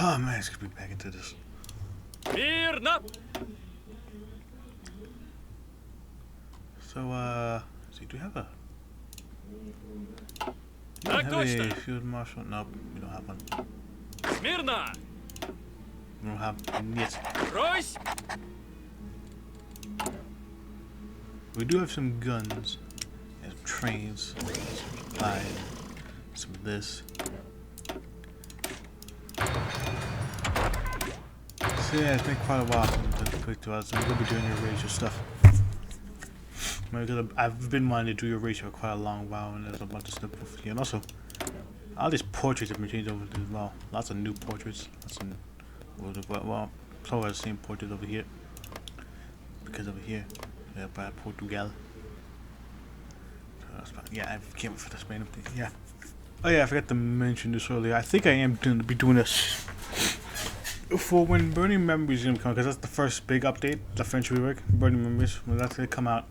Oh man, it's gonna be back into this. So, see, do we have a... Do we have a field marshal? Nope, we don't have one. We don't have yet. We do have some guns, and some trains, some supply, some of this. So yeah, it's been quite a while since I've played through it, so I'm gonna be doing Eurasia stuff. I've been wanting to do Eurasia for quite a long while, and there's a bunch of stuff over here. And also, all these portraits have been changed over as well. Lots of new portraits. Well, so I've seen portraits over here. Because over here, yeah, by Portugal. Yeah, I can't wait for this main update. Yeah. Oh yeah, I forgot to mention this earlier. I think I am going to be doing this for when Burning Memories is going to come, because that's the first big update, the French rework, Burning Memories, when that's going to come out.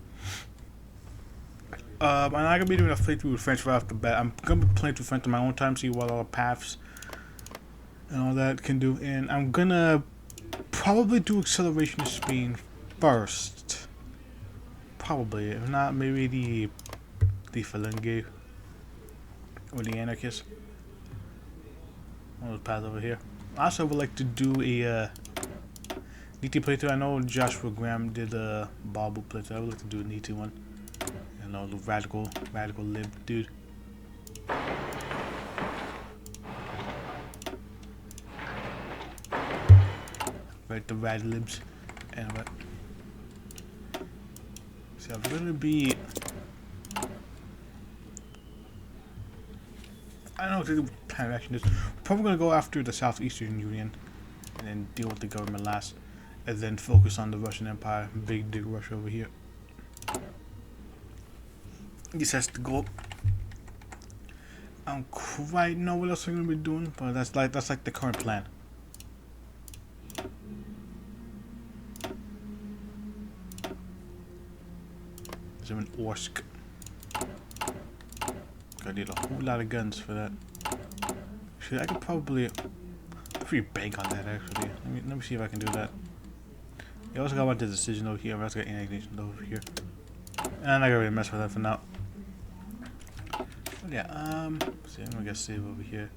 I'm not going to be doing a playthrough with French right off the bat. I'm going to be playing through French on my own time, see what all the paths and all that can do. And I'm going to probably do acceleration of speed first. Probably. If not, maybe the Phalange or the Anarchist. One of those paths over here. I also would like to do a NET playthrough. I know Joshua Graham did a Babu playthrough. I would like to do a NET one. You know, the radical lib dude. Right, the rad libs. And what? So I'm gonna be. I don't know what the plan of action is. We're probably gonna go after the Southeastern Union, and then deal with the government last, and then focus on the Russian Empire. Big dick Russia over here. This has to go. I don't quite know what else we're gonna be doing, but that's like the current plan. So in Orsk. I need a whole lot of guns for that. Actually, I could probably bank on that actually. Let me see if I can do that. You also got the decision over here. I also got annexation over here. And I'm not gonna really mess with that for now. But yeah, see, I'm gonna save over here.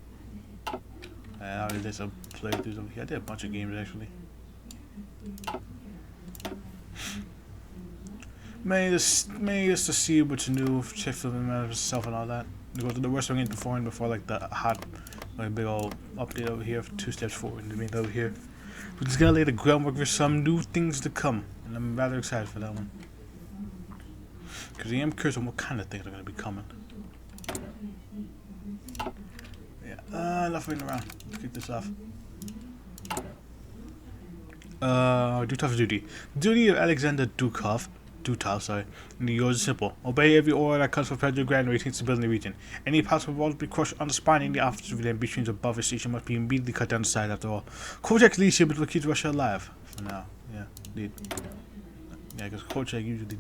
I already did some playthroughs over here. I did a bunch of games actually. Mainly just to see what's new, check for myself and all that. Go to the worst I'm getting before like the hot, like big old update over here, 2 steps forward and made over here. We're just gonna lay the groundwork for some new things to come, and I'm rather excited for that one. Because I am curious on what kind of things are gonna be coming. Yeah, enough waiting around. Let's kick this off. Dutov's duty. The duty of Alexander Dutov, and the yours is simple. Obey every order that comes from Federal Grand Rating Stability in the region. Any possible walls be crushed on the spine, and the officers with ambitions above his station must be immediately cut down the side after all. Kolchak's leadership is what keeps Russia alive. For now. Yeah, indeed. Yeah, because Kolchak usually...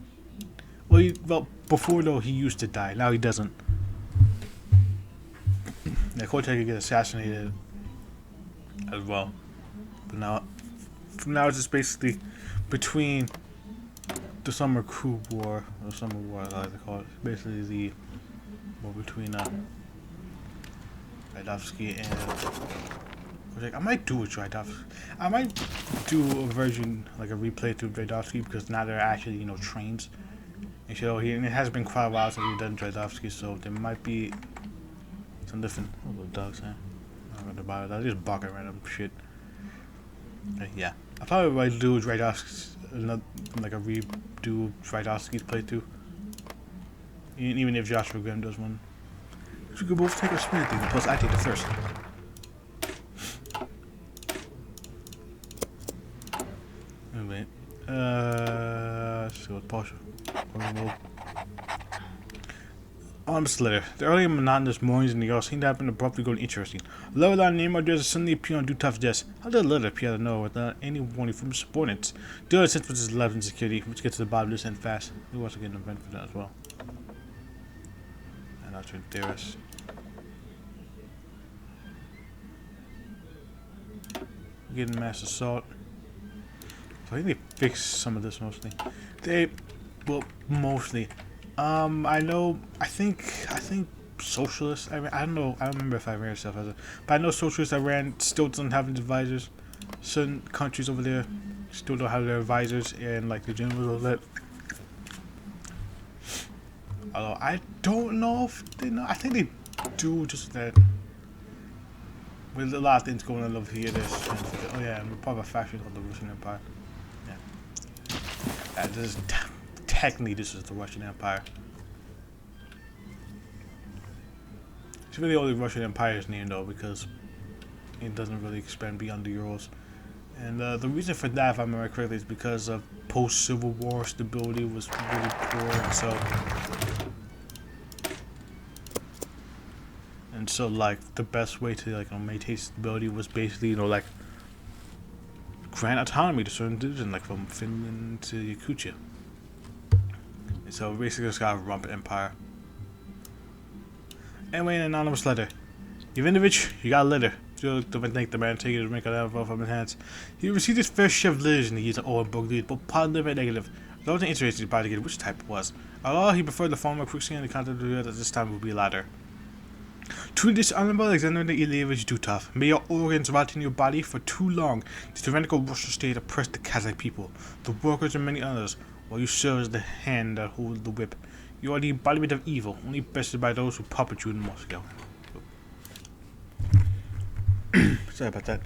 Well, before though, he used to die. Now he doesn't. Yeah, Kolchak could get assassinated as well. But now... From now, it's just basically between... the Summer Coup War, or Summer War, I like to call it. Basically, the war between Raidovsky and. I might do a Raidovsky. I might do a version, like a replay through Raidovsky, because now they're actually, trains. And so and it has been quite a while since we've done Raidovsky, so there might be some different. Oh, little dogs, huh? I'm not gonna bother that. Just bark at random shit. Yeah, I probably might do Raidovsky. Like a redo Raidovsky's playthrough. Even if Joshua Graham does one. So we could both take a spin at things, plus I take it first. Anyway. Let's go with partial. Honest letter. The early monotonous mornings in the yard seemed to have been abruptly going interesting. A lower line name address suddenly appeared on Dutov's desk. How did the letter appear out of nowhere without any warning from his subordinates? The other sense was his love and security, which gets to the bottom of this end fast. We also get an event for that as well. And I'll turn Darius. getting mass assault. So I think they fixed some of this mostly. Well, mostly. I think socialists. I don't know. I don't remember if I ran stuff as it, but I know socialists I ran still don't have advisors. Certain countries over there still don't have their advisors, and like the generals of that. Although I don't know if they know. I think they do, just that. With a lot of things going on over here, oh yeah, we're part of a faction called the Russian Empire. Yeah. Technically, this is the Russian Empire. It's really only Russian Empire's name though, because it doesn't really expand beyond the Urals. And the reason for that, if I remember correctly, is because of post-Civil War stability was really poor, and so like the best way to like maintain stability was basically like grant autonomy to certain regions, like from Finland to Yakutia. And so basically it's got a rump empire. Anyway, an anonymous letter. Ivanovich, you got a letter. Joe don't think the man taking his drink out from his hands. He received his first share of letters in the years of Orenburg lead, but positive and negative. I wasn't interested in particular which type it was. Although he preferred the former cruising and the content of the this time would be latter. To this honorable Alexander Ilyevich Dutov, may your organs rot in your body for too long. The tyrannical Russian state oppressed the Kazakh people, the workers and many others, while you serve as the hand that holds the whip. You are the embodiment of evil, only bested by those who puppet you in Moscow. Sorry about that.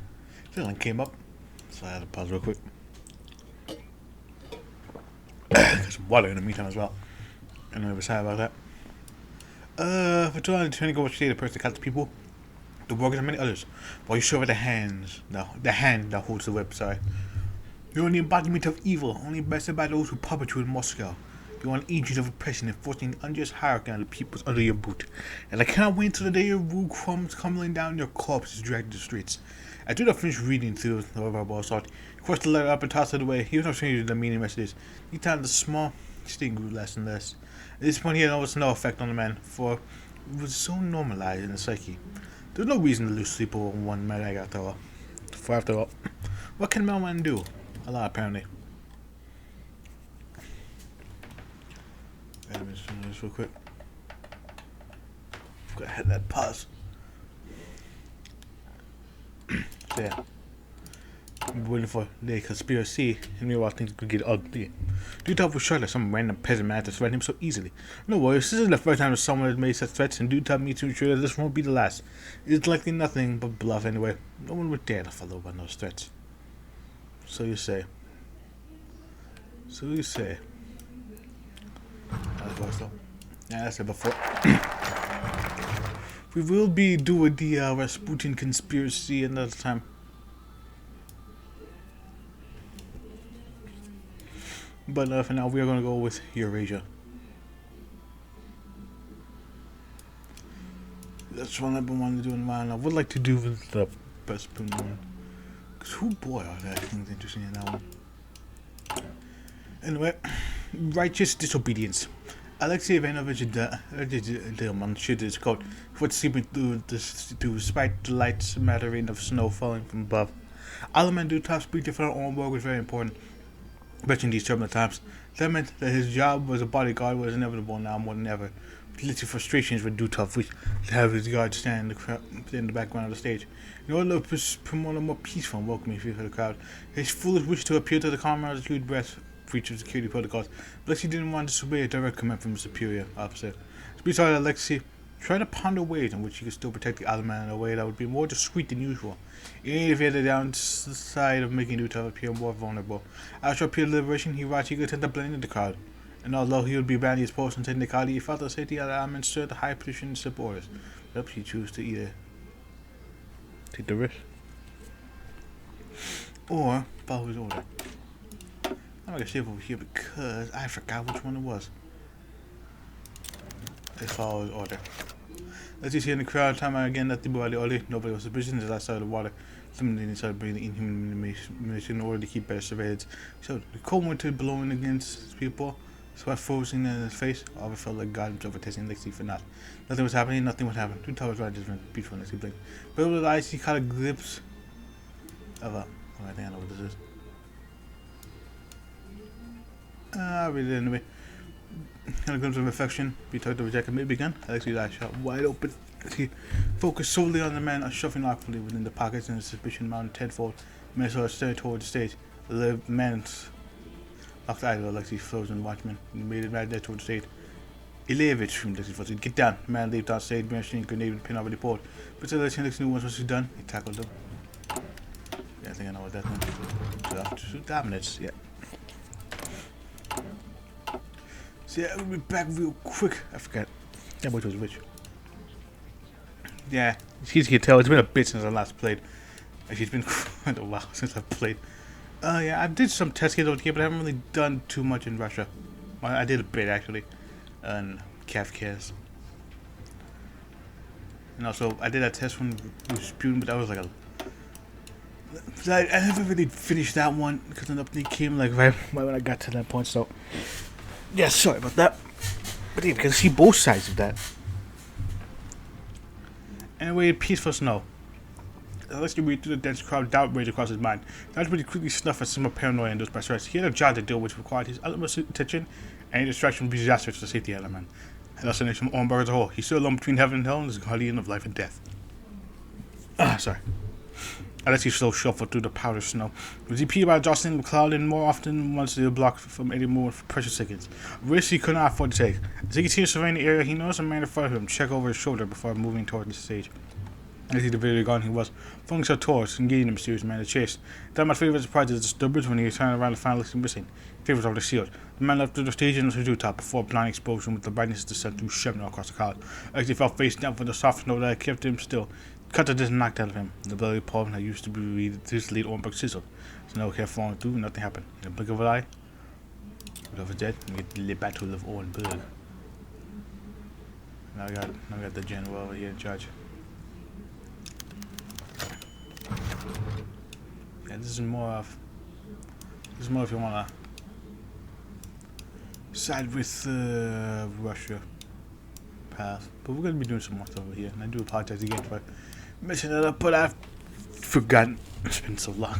Feeling came up, so I had to pause real quick. Got some water in the meantime as well. Anyway, sorry about that. For too long, the tyrannical state oppressed the Kazakh people, the workers and many others, while you serve as the hand that holds the whip. Sorry. You are the embodiment of evil, only bested by those who puppet you in Moscow. You are an agent of oppression, enforcing the unjust hierarchy on the peoples under your boot. And I cannot wait until the day your rule crumbs tumbling down, your corpse is dragged to the streets. I do not finish reading through the verbal assault. He crushed the letter up and tossed it away. He was not stranger to the meaning messages. Each time the small sting grew less and less. At this point, he had almost no effect on the man, for it was so normalized in the psyche. There was no reason to lose sleep over one man after all. For after all, what can a man do? A lot, apparently. Let me just do this real quick. Go ahead, that pause. So yeah, I'm waiting for the conspiracy, and meanwhile things could get ugly. Dutov was shocked that some random peasant man to threaten him so easily. No worries, this isn't the first time that someone has made such threats, and Dutov needs to ensure that this won't be the last. It's likely nothing but bluff anyway. No one would dare to follow up on those threats. So you say. So you say. Yeah, I said before. We will be doing the Rasputin conspiracy another time. But for now, we are going to go with Eurasia. That's one I've been wanting to do in a while. I would like to do with the Rasputin one. Because who boy are there things interesting in that one. Anyway, righteous disobedience. Alexei Ivanovich Dilman should his coat for sleeping through despite the light smattering of snow falling from above. Alaman Dutov's speech in front of Orenburg was very important, especially in these turbulent times. That meant that his job as a bodyguard was inevitable now more than ever. Little frustrations with Dutov, which to have his guard stand in the background of the stage. In order to promote a more peaceful and welcoming feel for the crowd, his foolish wish to appeal to the comrades' huge breath breach of security protocols. Alexei didn't want to disobey a direct command from his superior officer. To be sorry, Alexei tried to ponder ways in which he could still protect the other man in a way that would be more discreet than usual, even if he had the downside of making Dutov appear more vulnerable. After a period of liberation, he watched eager attempt to blend into the crowd, and although he would be banning his post and technicality, he felt the safety of the army served the high position in simple orders. Perhaps he chose to either take the risk or follow his order. I'm not gonna save over here because I forgot which one it was. Let's follow his order. As you see in the crowd, time and again, nothing but the order. Nobody was suspicious as I saw the water. Somebody started bringing inhuman information in order to keep better surveillance. So the cold winter blowing against people, sweat frozen in his face. All of it felt like God himself testing Lexi for nothing. Nothing was happening, nothing was happening. Two towers right just went peaceful and Lexi blinked. But with his eyes he caught a glimpse of a Oh, I think I know what this is. Read it anyway. In a glimpse of affection, be tugged over jacket may begin. Alexei's eyes shot wide open. He focused solely on the man shuffling awkwardly within the pockets, and his suspicion mounted tenfold. The man saw staring toward the stage. The man's locked eyes of Alexei's frozen watchman. He made it right there toward the stage. Ilevich, screamed Alexei for get down. The man leaped on stage, mashing a grenade with a pin over the pole. But Alexei knew once what he'd done. He tackled him. Yeah, I think I know what that means. So after 2 minutes, yeah. So yeah, we'll be back real quick. I forgot. That boy was rich. Yeah, as you can tell, it's been a bit since I last played. Actually, it's been quite a while since I've played. Yeah, I did some test games over here, but I haven't really done too much in Russia. Well, I did a bit, actually. And Kafka's. And also, I did a test one with Sputin, but that was like a... I never really finished that one, because an update came like right when I got to that point, so... Yeah, sorry about that. But yeah, because I see both sides of that. Anyway, peaceful snow. Let's read through the dense crowd, doubt raged across his mind. That pretty quickly snuffed at some paranoia induced by stress. He had a job to deal which required his utmost attention, and any distraction would be disastrous to the safety of the man. And also from Orenburg as a whole. He stood alone between heaven and hell and is the guardian of life and death. Sorry. Alexei slow shuffled through the powdered snow. He was impeded by jostling the cloud and more often once they were blocked from any more precious seconds. A risk he could not afford to take. As he continued surveying the area, he noticed a man in front of him check over his shoulder before moving toward the stage. As he debated gone he was, flung himself towards, engaging the mysterious man to chase. That my favorite surprise is disturbance when he turned around to find Alexei missing. Favors over the shield. The man left the stage and the dutov before a blind explosion with the brightness of the sun threw shrapnel across the crowd. Alexei fell face down for the soft snow that kept him still. Cut that just knocked out of him. The bloody palm that used to be his lead Orenburg sizzled. Snow kept falling through, nothing happened. In a blink of an eye, whoever's dead, we get the battle of Orenburg. Now we got the general over here in charge. Yeah, this is more if you wanna side with Russia path. But we're gonna be doing some more stuff over here, and I do apologize again for messing it up, but I've forgotten. It's been so long.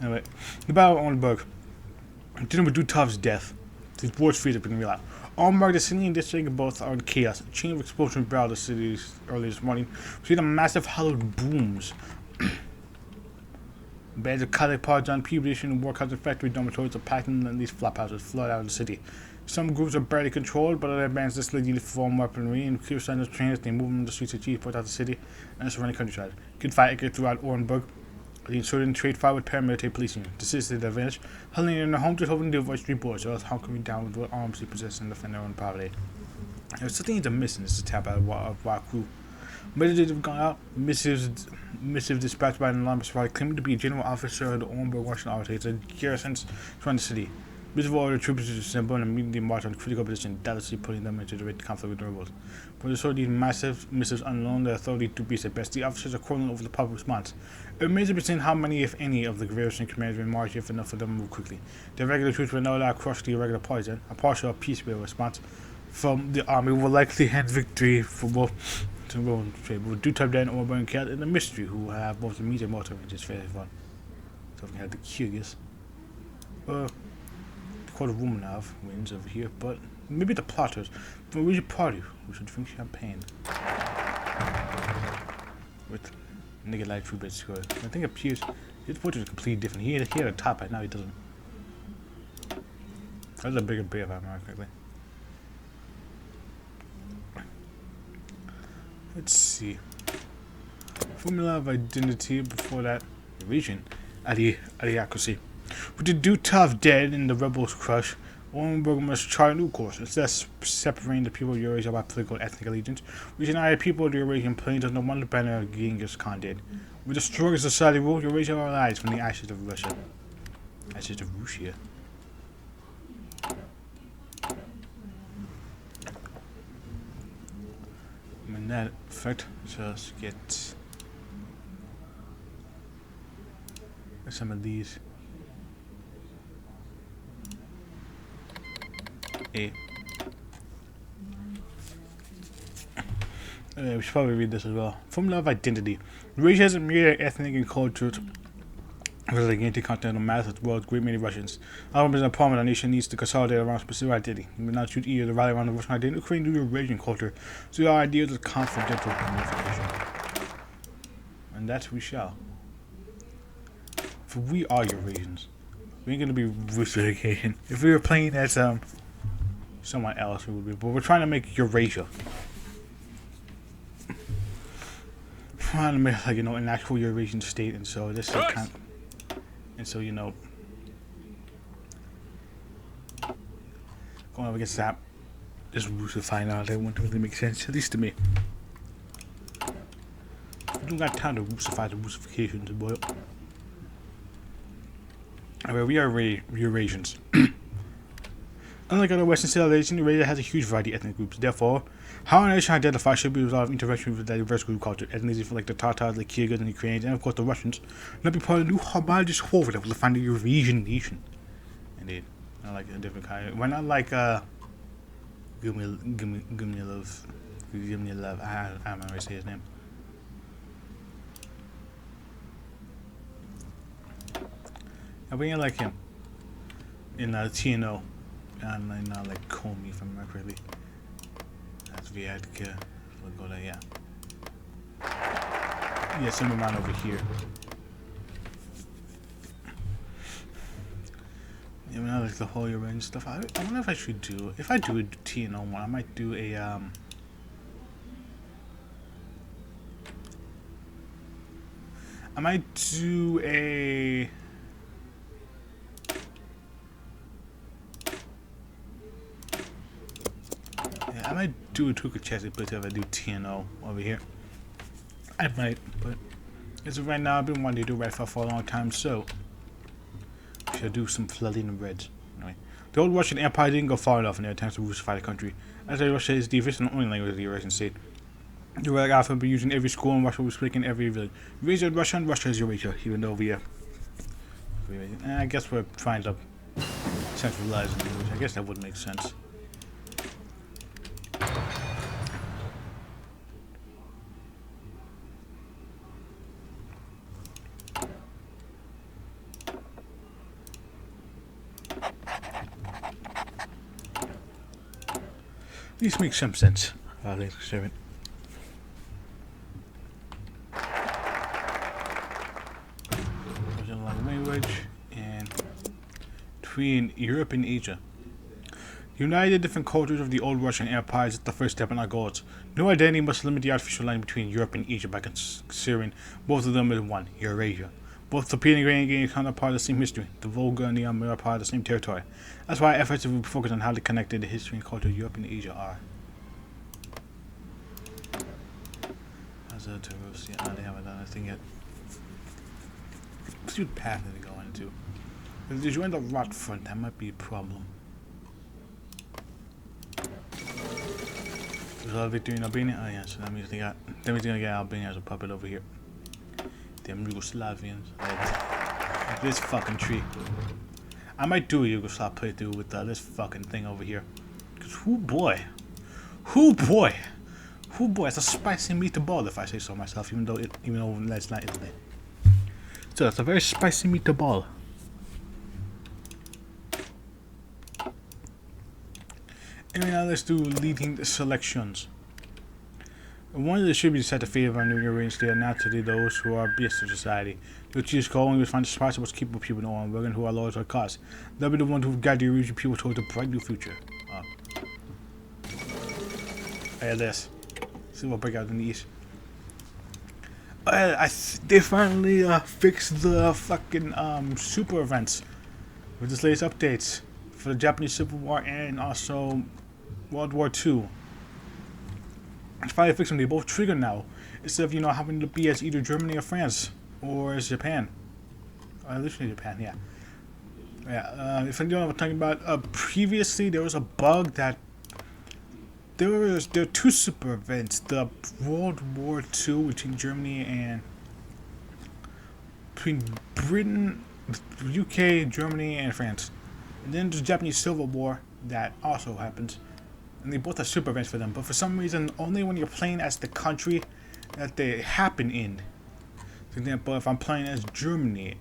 Anyway, the battle of Orenburg. Dealing with Dutov's death. His war's feet have been real out. Orenburg, the city and district both are in chaos. A chain of explosions barreled the city early this morning. We see the massive hollowed booms. Bands of cosmic pods on P-position and workhouse and factory dormitories are packed in these flop houses flood out of the city. Some groups are barely controlled, but other bands display uniform weaponry and clear signs of trains. They move on the streets of Cheeseport out the city and the surrounding countryside. Good fight echoed throughout Orenburg. The insurgent trade fire with paramilitary policing. To assist the advantage, huddling in their homes to hoping to avoid street boards, or else hunkering down with what arms they possess and defend their own property. There's something that's missing. This is a tap out of our crew. Messages have gone out. Missives dispatched by an alarmist party claiming to be a general officer of the Orenburg Russian authorities and garrisons surrounding the city. Missive ordered troops to assemble and immediately march on critical position, doubtlessly putting them into direct conflict with the rebels. For the sort of these massive missives unknown, the authority to be at best, the officers are quarreling over the public response. It remains to be seen how many, if any, of the garrison commanders will march if enough of them move quickly. The regular troops will no doubt crush the irregular parties, and a partial peaceable response from the army will likely hand victory for both. With Dutov Dan Orenburg and Cat and the mystery who have both the meat and motor ranges fairly fun. So we have the curious. The Court of Romanov wins over here, but maybe the plotters. From a region party who should drink champagne. With nigga like true bit score. I think appears his portrait is completely different. He had a top hat, now he doesn't. That's a bigger beer if I remember correctly. Let's see. Formula of identity before that. Region. Idiocracy. With the Dutov dead and the rebels crushed, Orenburg must chart a new course. Instead of separating the people of Eurasia by political and ethnic allegiance, we unite people of the Eurasian plains under one banner of Genghis Khan did. With the strongest society rule, Eurasia will rise from the ashes of Russia. Ashes of Russia. In that effect, just get some of these. We should probably read this as well. Formula of identity. Eurasia has a myriad of ethnic and cultural Because like intercontinental mass as well as great many Russians. I don't a problem our nation needs to consolidate around a specific identity. We may not choose either to rally around the Russian identity or create new Eurasian culture. So our ideas of confidential unification. And that we shall. For we are Eurasians. We ain't gonna be Russification. If we were playing as someone else, we would be. But we're trying to make Eurasia. Trying to make like an actual Eurasian state, and so this is kind of, and so going up against that, just Russifying now, that wouldn't really make sense, at least to me. We don't got time to Russify the Russifications, boy. Alright, we are Eurasians. Unlike other Western civilizations, Eurasia has a huge variety of ethnic groups. Therefore, how a nation identifies should be resolved interaction with the diverse group culture. Ethnicities like the Tatars, the Kyrgyz, and the Ukrainians, and of course the Russians, not be part of the new homogeneous whole that will define the Eurasian nation. Indeed, I like a different kind. We're not like give me love. I don't know how to say his name. We ain't like him in TNO. And not like Comey, if I remember correctly. That's Viadka. We'll go there, yeah. Yeah, same amount over here. Yeah, I like the whole Eurasian stuff. I wonder if I should do. If I do a TNO one, I might do a I might do a. I might do a Tuka Chessie, but if I do TNO over here, I might, but as of right now, I've been wanting to do Red for a long time, so I should do some flooding of Reds. Anyway, the old Russian Empire didn't go far enough in their attempts to Russify the country, as Russia is the official and only language of the Eurasian state. The Red alphabet will be used in every school, and Russia will speak in every village. Eurasia is Russia, and Russia is Eurasia, even though we I guess we're trying to centralize the language. I guess that would make sense. These make some sense. Ladies and gentlemen. There's a lot of language and between Europe and Asia. United different cultures of the old Russian Empire is the first step in our goals. No identity must limit the artificial line between Europe and Asia by considering both of them as one, Eurasia. Both the European and Ukrainian counterpart of the same history. The Volga and the Amur are part of the same territory. That's why efforts will focus on how they connected the history and culture of Europe and Asia are. How's that to Eurasia? Oh, they haven't done anything yet. Let's see what path they go into. If they join the rot front, that might be a problem. There's a lot of victory in Albania. Oh yeah, so that means they're gonna get Albania as a puppet over here. Damn Yugoslavians. This fucking tree. I might do a Yugoslav playthrough with this fucking thing over here. Cause whoo boy, it's a spicy meatball if I say so myself. Even though that's not Italy. So it's a very spicy meatball. Anyway, now let's do leading the selections. One of the should be set to favor our new Eurasian state, naturally those who are best of society. They'll choose calling to find the spots of what's keeping people in Orenburg and who are loyal to our cause. They'll be the ones who guide the Eurasian people towards a bright new future. Hey, this. See what break out in the east. They finally fixed the fucking super events with this latest updates for the Japanese Civil War and also World War II. It's finally fixed them. They both trigger now, instead of having to be as either Germany or France or as Japan. Literally Japan, yeah. Yeah. If you don't know what I'm talking about, previously there was a bug that there were two super events: the World War II between Germany and between Britain, UK, Germany, and France, and then there's the Japanese Civil War that also happens. And they both have super events for them, but for some reason, only when you're playing as the country that they happen in. For example, if I'm playing as Germany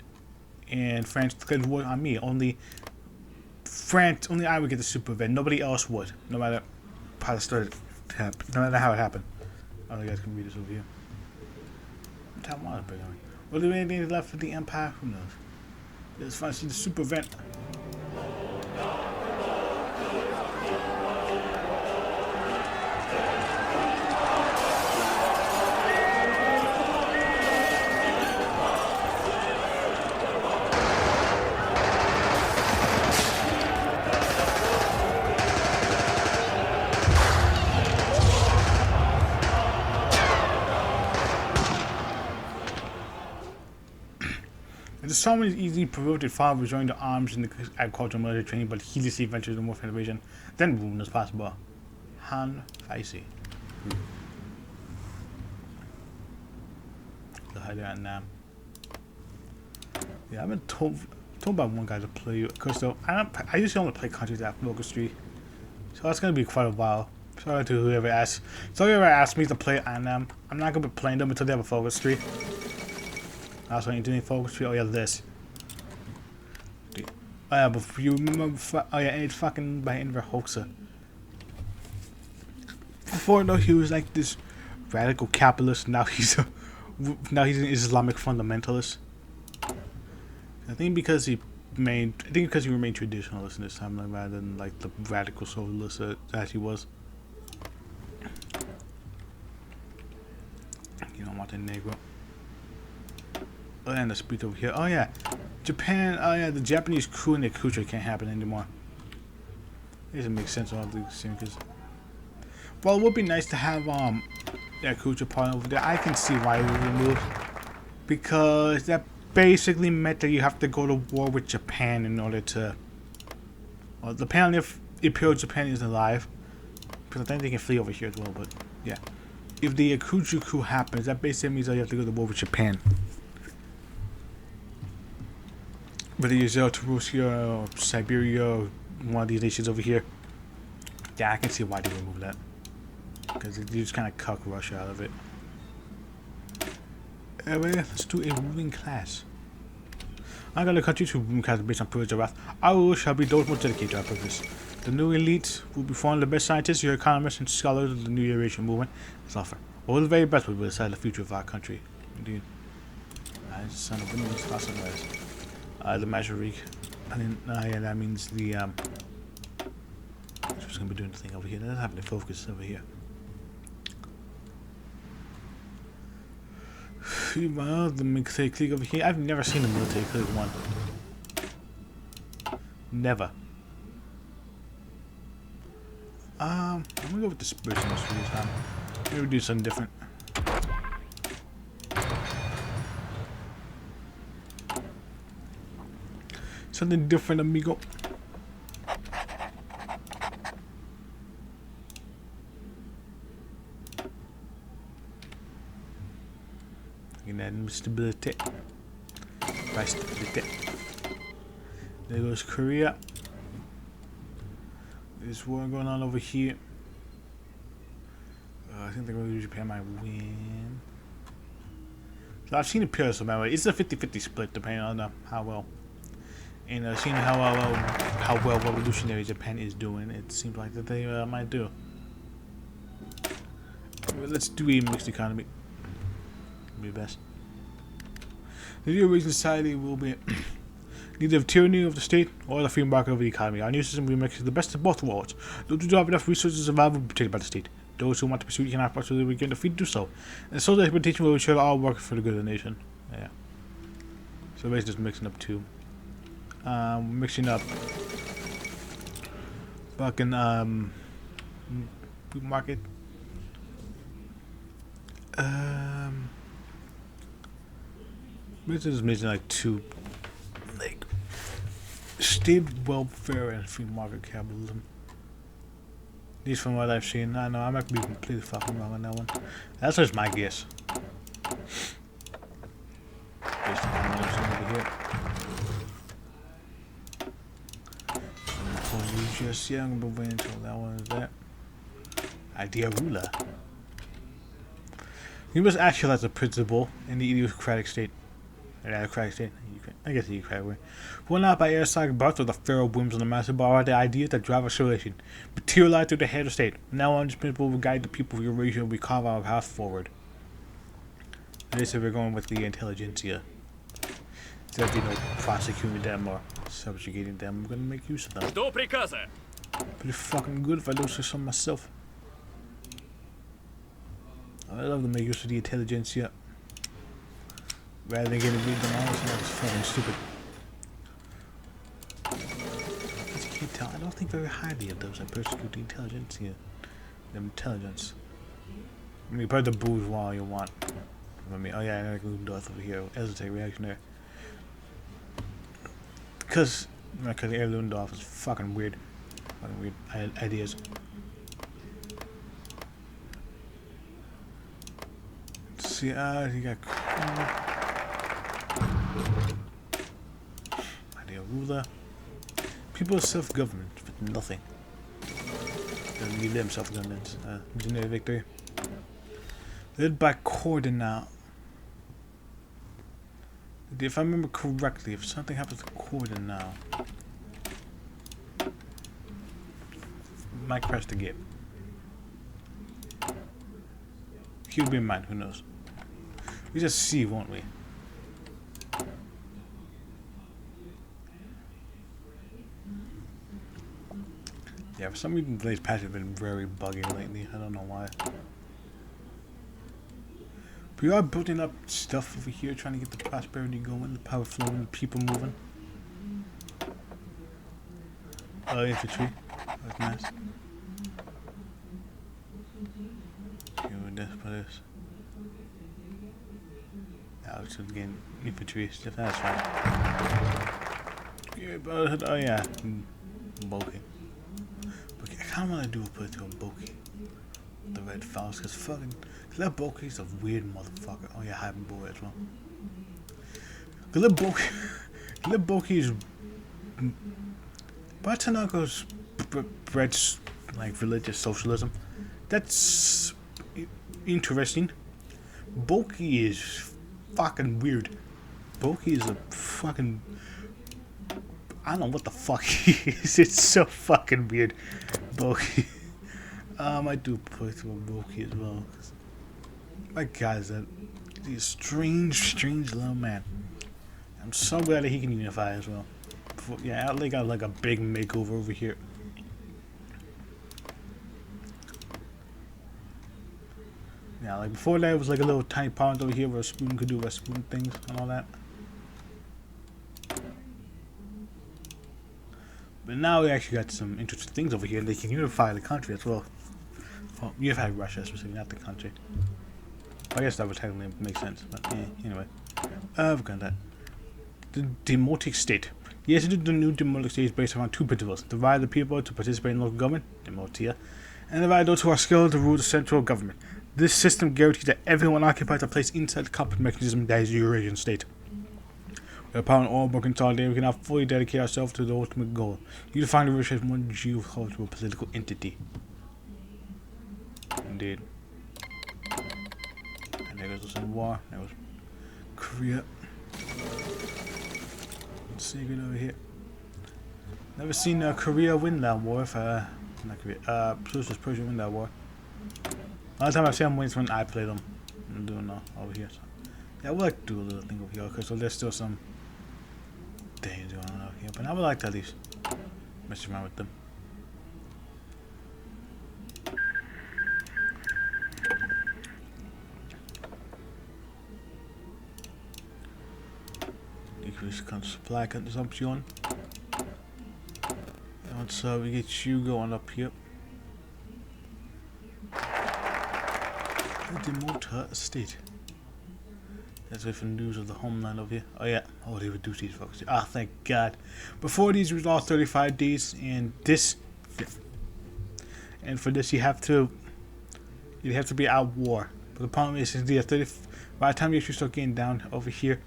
and France declared war on me. Only I would get the super event. Nobody else would, no matter how it started to happen, no matter how it happened. Oh, you guys can read this over here. What was big on me? Will there be anything left for the Empire? Who knows? Let's finally see the super event. The Solomon is easily promoted father joined the arms in the agricultural military training, but heedlessly ventured into warfare invasion. Then boom as possible. Han Faisi. The hide that now. Yeah, I've been told by one guy to play. Cause though I usually only play countries that have focus tree, so that's gonna be quite a while. Sorry to whoever asked. So whoever asked me to play Annam, I'm not gonna be playing them until they have a focus tree. Also, you doing focus tree? Oh yeah, this. Oh yeah, but you remember? Oh yeah, it's fucking by Enver Hoxha. Before though, he was like this radical capitalist. Now he's an Islamic fundamentalist. I think because he remained traditionalist in this time, like, rather than like the radical socialist that he was. You don't want that Negro. Oh, and the speed over here. Oh yeah, Japan. Oh yeah, the Japanese crew and the culture can't happen anymore. It doesn't make sense all these things. Well, it would be nice to have that culture part over there. I can see why it was removed, because that basically meant that you have to go to war with Japan in order to. Well, apparently, if Imperial Japan is alive, because I think they can flee over here as well. But yeah, if the Akuju coup happens, that basically means that you have to go to war with Japan. Whether it's Eurasia or Siberia or one of these nations over here. Yeah, I can see why they removed that. Because they just kind of cuck Russia out of it. Anyway, let's do a ruling class. I'm going to continue to ruling class based on privilege of wrath. Our rule shall be those most dedicated to our purpose. The new elite will be formed of the best scientists, your economists, and scholars of the new Eurasian movement. Let's offer. All the very best will decide the future of our country. Indeed. Son of a bitch, awesome guys. The Majorique. Yeah, that means the I'm just gonna be doing the thing over here. That doesn't have any focus over here. Well, the military clique over here. I've never seen a military clique one. Never. I'm gonna go with the dispersionist for this time. Maybe do something different. Something different, amigo. Looking at stability. By stability. There goes Korea. There's war going on over here. I think they're going to do Japan might win. So I've seen Imperial so by it's a 50-50 split depending on how well. And seeing how well revolutionary Japan is doing, it seems like that they might do. Let's do a mixed economy. Be best. The new Eurasian society will be neither the tyranny of the state or the free market of the economy. Our new system will make the best of both worlds. Those who don't have enough resources to survive will be protected by the state. Those who want to pursue economic prosperity will get the free to do so. And so the expectation will ensure all work for the good of the nation. Yeah. So basically just mixing up two. Mixing up fucking market this is missing like two, like state welfare and free market capitalism. At least from what I've seen. I know I might be completely fucking wrong on that one. That's just my guess. Based on what I've seen over here. Just yeah, I'm gonna move into that one is that idea ruler. You must actualize the principle in the idiocratic state. Yeah, crack state. I guess you crack away. Born out by Eurasian birth of the pharaoh whims on the massive bar, the ideas that drive civilization materialize through the head of state. Now on this principle will guide the people of Eurasia and we carve our path forward. And this we're going with the intelligentsia. Instead of prosecuting them or subjugating them, we're gonna make use of them. Pretty fucking good if I do say so myself. I love to make use of the intelligentsia. Rather than getting beat them all, so that's fucking stupid. As you can't tell, I don't think very highly of those that persecute the intelligentsia. The intelligence. I mean, probably the bourgeois you want. I mean, oh yeah, I got dutov over here. Hesitate reaction there. Because dutov is fucking weird. Fucking weird ideas. Let's see, you got idea ruler. People of self-government with nothing. Don't give them self-government. Missionary victory. Led by Cordonal. If I remember correctly, if something happens to Cordonal, might press the game. He'll be in mind, who knows? We just see, won't we? Yeah, for some reason today's patch has been very buggy lately. I don't know why. But we are building up stuff over here, trying to get the prosperity going, the power flowing, the people moving. Infantry. That's nice. Okay, with this, for this. Now it's again infantry stuff. That's fine. Yeah, but, oh yeah, bulky. But I kind of want to do a put to a bulky. The red files, because fucking. Cause that bulky's a weird motherfucker. Oh yeah, hiding boy as well. Cause that bulky is. Batanaga's bred like religious socialism. That's interesting. Bulky is fucking weird. Bulky is a fucking. I don't know what the fuck he is. It's so fucking weird. Bulky. I do play through a bulky as well. My guy's he's a strange little man. I'm so glad that he can unify as well. Yeah, I got like a big makeover over here. Yeah, like before that it was like a little tiny pond over here where a spoon could do spoon things and all that. But now we actually got some interesting things over here. They can unify the country as well. Well, unify Russia specifically, not the country. I guess that would technically make sense, but anyway. We've got that. The democratic state. Yes, the new democratic state is based around two principles. Divide the people to participate in local government, demotia, and divide those who are skilled to rule the central government. This system guarantees that everyone occupies a place inside the compact mechanism that is the Eurasian state. With power and Orenburg consolidated, we can now fully dedicate ourselves to the ultimate goal. Unifying the Eurasia as one geocultural political entity. Indeed. And there goes some war. There was Korea. Let's see it over here. Never seen Korea win that war. If not Korea. Persia win that war. The last time I've seen them win is when I played them. I'm doing over here. So. Yeah, I would like to do a little thing over here. Okay, so there's still some things going on over here, but I would like to at least mess around with them. Decrease supply consumption. And so we get you going up here. Demote state. That's it for news of the homeland over here. Oh yeah. Oh, they reduced these folks. Ah, thank God. Before these was all 35 days, and this, and for this you have to be out war. But the problem is, by the time you actually start getting down over here,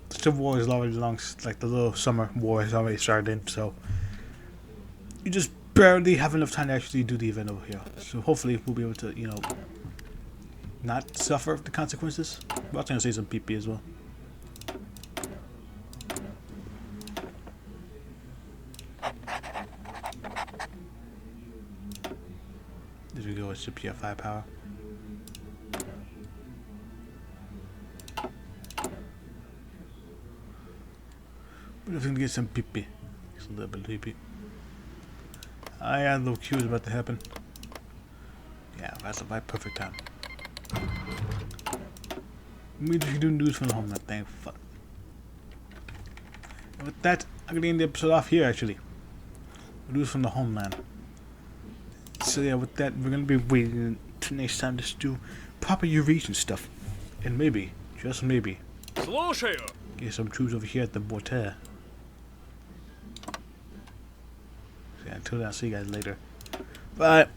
the civil war is already long. Like the little summer war has already started, so you just barely have enough time to actually do the event over here. So hopefully we'll be able to, not suffer the consequences. I'm also gonna say some PP as well. it's CPF firepower. We're just gonna get some pee-pee. Just a little bit of pee-pee. I had a little cue is about to happen. Yeah, that's the right perfect time. We just do news from the homeland. Thank fuck. And with that, I'm gonna end the episode off here actually. News from the homeland. So yeah, with that, we're gonna be waiting till next time to do proper Eurasian stuff. And maybe, just maybe, get some troops over here at the border. So yeah, until then, I'll see you guys later. Bye.